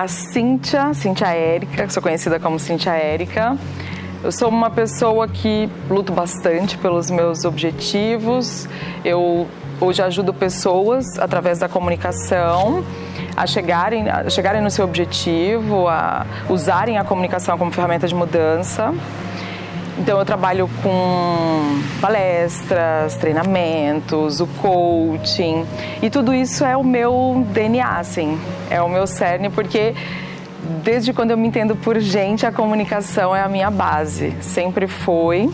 Cíntia Érica, sou conhecida como Cíntia Érica. Eu sou uma pessoa que luto bastante pelos meus objetivos. Eu hoje ajudo pessoas através da comunicação a chegarem no seu objetivo, a usarem a comunicação como ferramenta de mudança. Então eu trabalho com palestras, treinamentos, o coaching, e tudo isso é o meu DNA, assim, é o meu cerne, porque desde quando eu me entendo por gente, a comunicação é a minha base, sempre foi.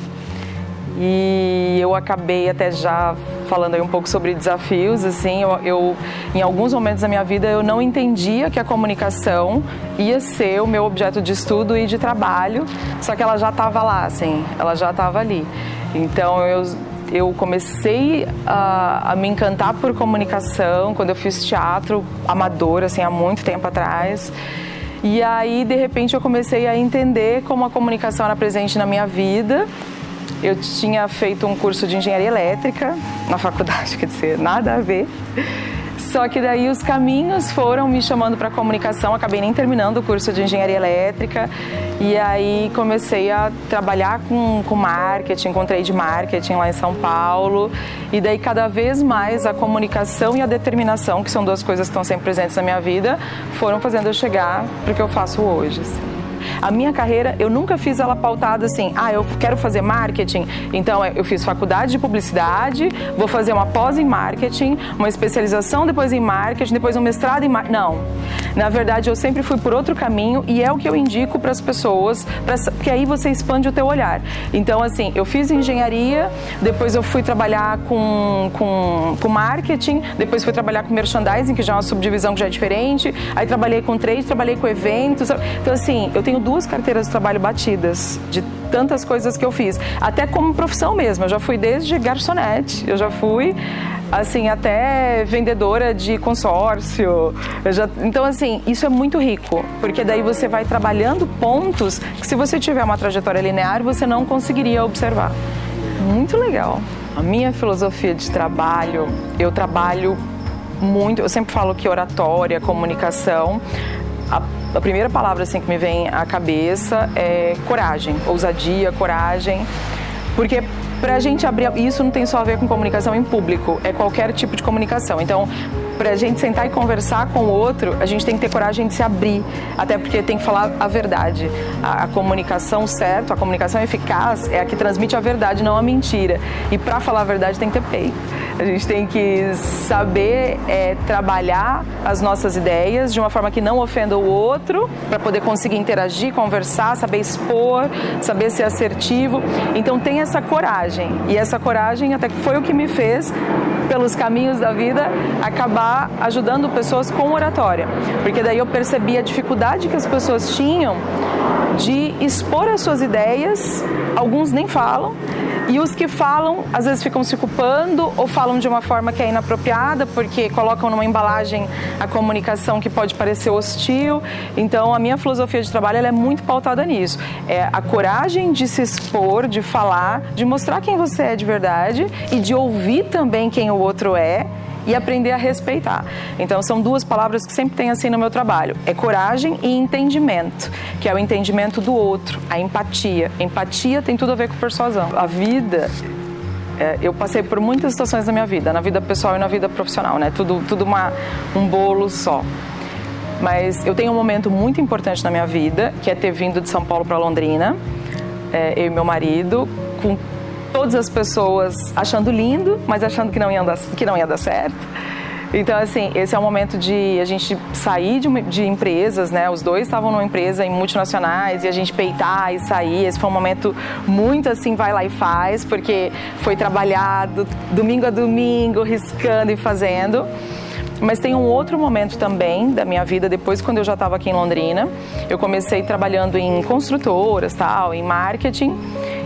E eu acabei até já falando aí um pouco sobre desafios, assim, eu em alguns momentos da minha vida eu não entendia que a comunicação ia ser o meu objeto de estudo e de trabalho, só que ela já estava lá, assim, ela já estava ali. Então eu comecei a me encantar por comunicação quando eu fiz teatro amador, assim, há muito tempo atrás. E aí, de repente, eu comecei a entender como a comunicação era presente na minha vida. Eu tinha feito um curso de engenharia elétrica na faculdade, quer dizer, nada a ver. Só que daí os caminhos foram me chamando para comunicação, acabei nem terminando o curso de engenharia elétrica. E aí comecei a trabalhar com marketing, com trade marketing lá em São Paulo. E daí cada vez mais a comunicação e a determinação, que são duas coisas que estão sempre presentes na minha vida, foram fazendo eu chegar para o que eu faço hoje, assim. A minha carreira, eu nunca fiz ela pautada assim, eu quero fazer marketing, então eu fiz faculdade de publicidade, vou fazer uma pós em marketing, uma especialização depois em marketing, depois um mestrado em marketing. Não. Na verdade, eu sempre fui por outro caminho e é o que eu indico para as pessoas, porque aí você expande o teu olhar. Então, assim, eu fiz engenharia, depois eu fui trabalhar com marketing, depois fui trabalhar com merchandising, que já é uma subdivisão que já é diferente, aí trabalhei com trade, trabalhei com eventos. Então, assim, eu tenho 2 carteiras de trabalho batidas, de tantas coisas que eu fiz, até como profissão mesmo. Eu já fui desde garçonete, eu já fui assim até vendedora de consórcio. Então, assim, isso é muito rico, porque daí você vai trabalhando pontos que, se você tiver uma trajetória linear, você não conseguiria observar. Muito legal. A minha filosofia de trabalho, eu trabalho muito, eu sempre falo que oratória, comunicação, a primeira palavra assim que me vem à cabeça é coragem, ousadia, coragem, porque pra gente abrir, isso não tem só a ver com comunicação em público, é qualquer tipo de comunicação. Então, pra gente sentar e conversar com o outro, a gente tem que ter coragem de se abrir, até porque tem que falar a verdade. A comunicação certa, a comunicação eficaz é a que transmite a verdade, não a mentira. E pra falar a verdade tem que ter peito. A gente tem que saber trabalhar as nossas ideias de uma forma que não ofenda o outro, para poder conseguir interagir, conversar, saber expor, saber ser assertivo. Então tem essa coragem. E essa coragem até que foi o que me fez, pelos caminhos da vida, acabar ajudando pessoas com oratória. Porque daí eu percebi a dificuldade que as pessoas tinham de expor as suas ideias, alguns nem falam, e os que falam, às vezes ficam se culpando ou falam de uma forma que é inapropriada, porque colocam numa embalagem a comunicação que pode parecer hostil. Então, a minha filosofia de trabalho ela é muito pautada nisso. É a coragem de se expor, de falar, de mostrar quem você é de verdade e de ouvir também quem o outro é, e aprender a respeitar. Então, são 2 palavras que sempre tem assim no meu trabalho. É coragem e entendimento, que é o entendimento do outro, a empatia. Empatia tem tudo a ver com persuasão. A vida, eu passei por muitas situações na minha vida, na vida pessoal e na vida profissional, né? Tudo um bolo só. Mas eu tenho um momento muito importante na minha vida, que é ter vindo de São Paulo para Londrina, eu e meu marido, com todas as pessoas achando lindo, mas achando que não ia dar certo. Então, assim, esse é o momento de a gente sair de empresas, né? Os 2 estavam numa empresa em multinacionais e a gente peitar e sair. Esse foi um momento muito assim, vai lá e faz, porque foi trabalhado domingo a domingo, riscando e fazendo. Mas tem um outro momento também da minha vida, depois quando eu já estava aqui em Londrina, eu comecei trabalhando em construtoras, tal, em marketing,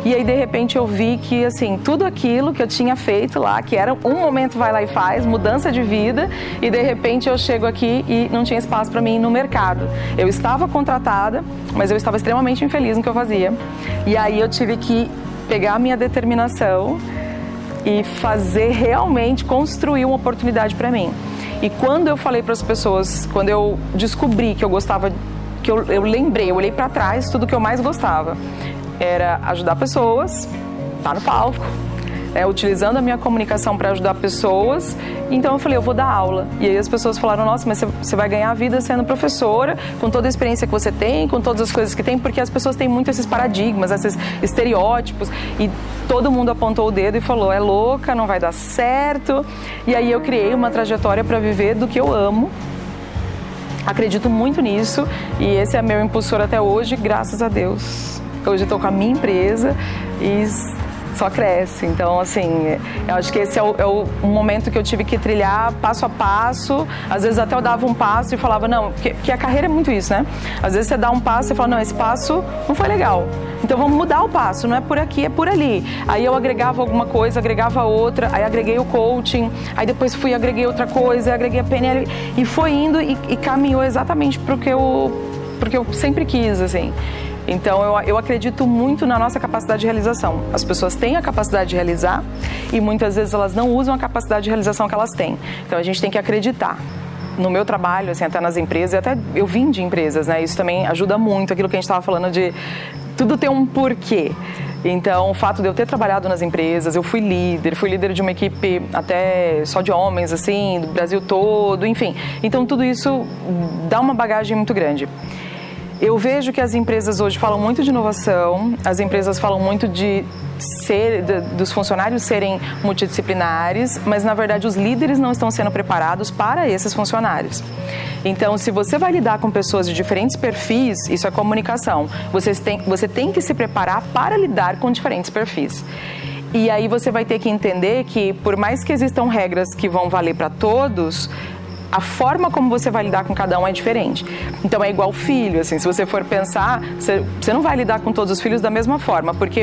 e aí de repente eu vi que assim, tudo aquilo que eu tinha feito lá, que era um momento vai lá e faz, mudança de vida, e de repente eu chego aqui e não tinha espaço para mim no mercado. Eu estava contratada, mas eu estava extremamente infeliz no que eu fazia, e aí eu tive que pegar a minha determinação e fazer realmente, construir uma oportunidade para mim. E quando eu falei para as pessoas, quando eu descobri que eu gostava, que eu lembrei, eu olhei para trás, tudo que eu mais gostava era ajudar pessoas, estar no palco, utilizando a minha comunicação para ajudar pessoas. Então eu falei, eu vou dar aula. E aí as pessoas falaram, nossa, mas você vai ganhar a vida sendo professora, com toda a experiência que você tem, com todas as coisas que tem, porque as pessoas têm muito esses paradigmas, esses estereótipos, e todo mundo apontou o dedo e falou, é louca, não vai dar certo. E aí eu criei uma trajetória para viver do que eu amo. Acredito muito nisso, e esse é meu impulsor até hoje, graças a Deus. Hoje eu estou com a minha empresa e só cresce. Então, assim, eu acho que esse é o momento que eu tive que trilhar passo a passo. Às vezes até eu dava um passo e falava, não, que a carreira é muito isso, né? Às vezes você dá um passo e fala, não, esse passo não foi legal. Então vamos mudar o passo, não é por aqui, é por ali. Aí eu agregava alguma coisa, agregava outra, aí agreguei o coaching, aí depois agreguei outra coisa, agreguei a PNL, e foi indo e caminhou exatamente porque eu sempre quis, assim. Então, eu acredito muito na nossa capacidade de realização. As pessoas têm a capacidade de realizar e muitas vezes elas não usam a capacidade de realização que elas têm. Então, a gente tem que acreditar. No meu trabalho, assim, até nas empresas, até eu vim de empresas, né? Isso também ajuda muito, aquilo que a gente estava falando de tudo ter um porquê. Então, o fato de eu ter trabalhado nas empresas, eu fui líder de uma equipe até só de homens, assim, do Brasil todo, enfim. Então, tudo isso dá uma bagagem muito grande. Eu vejo que as empresas hoje falam muito de inovação, as empresas falam muito dos funcionários serem multidisciplinares, mas na verdade os líderes não estão sendo preparados para esses funcionários. Então, se você vai lidar com pessoas de diferentes perfis, isso é comunicação. Você tem que se preparar para lidar com diferentes perfis. E aí você vai ter que entender que, por mais que existam regras que vão valer para todos, a forma como você vai lidar com cada um é diferente. Então é igual filho, assim, se você for pensar, você não vai lidar com todos os filhos da mesma forma, porque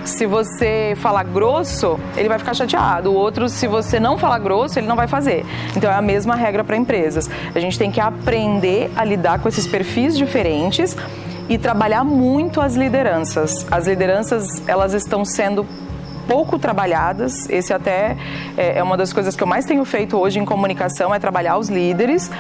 se você falar grosso, ele vai ficar chateado, o outro, se você não falar grosso, ele não vai fazer. Então é a mesma regra para empresas. A gente tem que aprender a lidar com esses perfis diferentes e trabalhar muito as lideranças. As lideranças, elas estão sendo pouco trabalhadas. Esse até é uma das coisas que eu mais tenho feito hoje em comunicação, é trabalhar os líderes,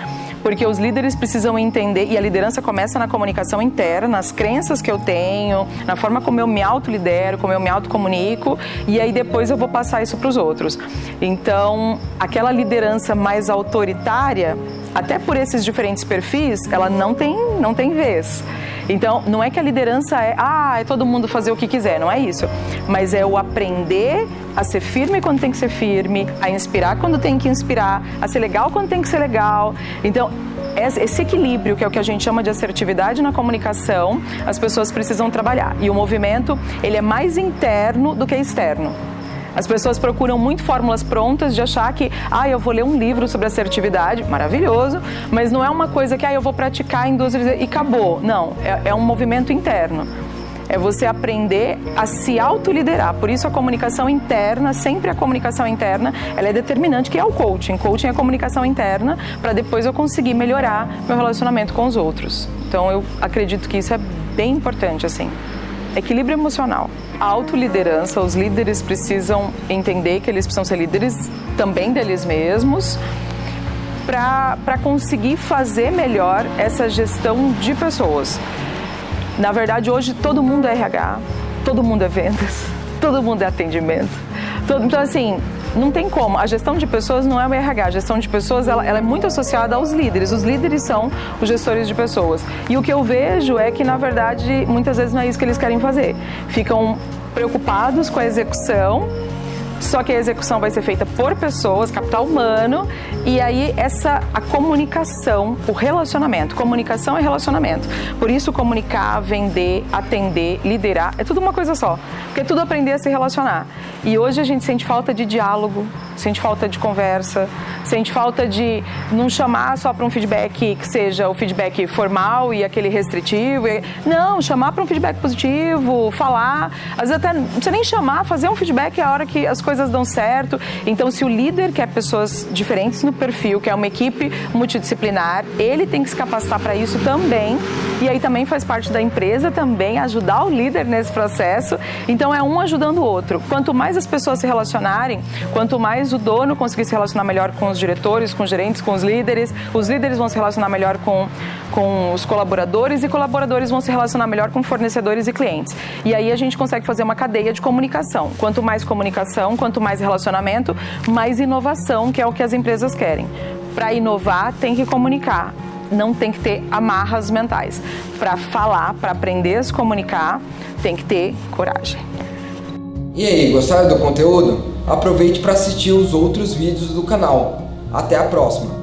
porque os líderes precisam entender, e a liderança começa na comunicação interna, nas crenças que eu tenho, na forma como eu me autolidero, como eu me autocomunico, e aí depois eu vou passar isso para os outros. Então, aquela liderança mais autoritária, até por esses diferentes perfis, ela não tem vez. Então, não é que a liderança é todo mundo fazer o que quiser, não é isso. Mas é o aprender a ser firme quando tem que ser firme, a inspirar quando tem que inspirar, a ser legal quando tem que ser legal. Então, esse equilíbrio, que é o que a gente chama de assertividade na comunicação, as pessoas precisam trabalhar. E o movimento, ele é mais interno do que externo. As pessoas procuram muito fórmulas prontas de achar que, eu vou ler um livro sobre assertividade, maravilhoso, mas não é uma coisa que, eu vou praticar em 2 vezes e acabou. Não, é um movimento interno. É você aprender a se autoliderar. Por isso a comunicação interna, sempre a comunicação interna, ela é determinante, que é o coaching. Coaching é a comunicação interna, para depois eu conseguir melhorar meu relacionamento com os outros. Então eu acredito que isso é bem importante, assim. Equilíbrio emocional. A autoliderança, os líderes precisam entender que eles precisam ser líderes também deles mesmos para conseguir fazer melhor essa gestão de pessoas. Na verdade, hoje todo mundo é RH, todo mundo é vendas, todo mundo é atendimento. Então, assim, não tem como. A gestão de pessoas não é o RH. A gestão de pessoas, ela é muito associada aos líderes. Os líderes são os gestores de pessoas. E o que eu vejo é que, na verdade, muitas vezes não é isso que eles querem fazer. Ficam preocupados com a execução, só que a execução vai ser feita por pessoas, capital humano, e aí a comunicação, o relacionamento. Comunicação é relacionamento. Por isso, comunicar, vender, atender, liderar, é tudo uma coisa só. Porque é tudo aprender a se relacionar. E hoje a gente sente falta de diálogo, sente falta de conversa, sente falta de não chamar só para um feedback que seja o feedback formal e aquele restritivo. Não, chamar para um feedback positivo, falar. Às vezes até não precisa nem chamar, fazer um feedback a hora que as coisas dão certo. Então, se o líder quer pessoas diferentes no perfil, quer uma equipe multidisciplinar, ele tem que se capacitar para isso também. E aí também faz parte da empresa também ajudar o líder nesse processo. Então, é um ajudando o outro. Quanto mais as pessoas se relacionarem, quanto mais o dono conseguir se relacionar melhor com os diretores, com os gerentes, com os líderes vão se relacionar melhor com os colaboradores e colaboradores vão se relacionar melhor com fornecedores e clientes. E aí a gente consegue fazer uma cadeia de comunicação. Quanto mais comunicação, quanto mais relacionamento, mais inovação, que é o que as empresas querem. Para inovar, tem que comunicar. Não tem que ter amarras mentais. Para falar, para aprender a se comunicar, tem que ter coragem. E aí, gostaram do conteúdo? Aproveite para assistir os outros vídeos do canal. Até a próxima!